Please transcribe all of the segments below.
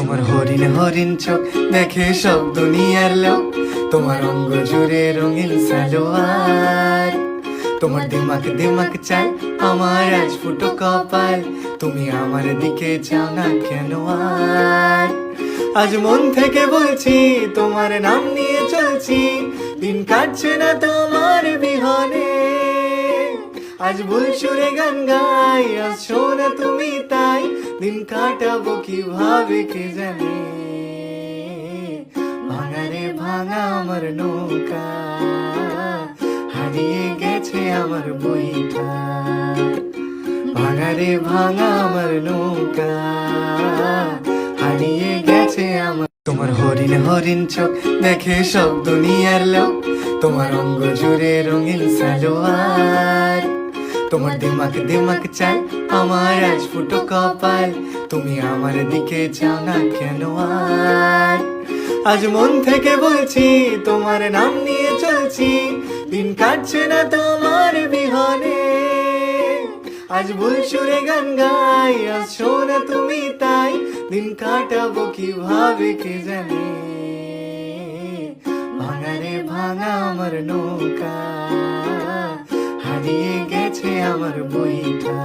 তোমার হরিণ হরিণ চোখ দেখে সব দুনিয়ার লোক, তোমার অঙ্গ জুড়ে রঙিন সালোয়ার, তোমার দিমাগ দিমাগ চাই আমার আজ ফুটো কপাল, তুমি আমার দিকে চাও না কেন আর? আজ মন থেকে বলছি তোমার নাম নিয়ে চলছি, দিন কাটছে না তোমার বিহনে। আজ ভুল সুরে গান গাই, আজ শোনা তুমি তাই, দিন কাটাবো কিভাবে কে জানে। ভাঙা রে ভাঙা আমার নৌকা, হারিয়ে গেছে আমার বইটা। ভাঙা রে ভাঙা আমার নৌকা, হারিয়ে গেছে আমার। তোমার হরিণ হরিণ চোখ দেখে সব দুনিয়ার লোক, তোমার অঙ্গ জুড়ে রঙিন সালোয়ার, তোমার দিমাগ দিমাগ চাই আমার আজ ফুটো কপাল, তুমি আমার দিকে চাও না কেন আর? আজ মন থেকে বলছি তোমার নাম নিয়ে চলছি, দিন কাটছে না তোমার বিহনে। আজ ভুল সুরে গান গাই, আজ শোনা তুমি তাই, দিন কাটাবো কিভাবে কে জানে। ভাঙা রে ভাঙা আমার নৌকা, হারিয়ে গেছে আমার বইটা।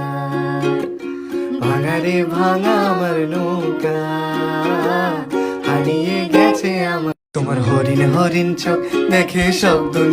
ভাঙা রে ভাঙা আমার নৌকা, হারিয়ে গেছে আমার। তোমার হরিণ হরিণ চোখ দেখে সব দুনিয়া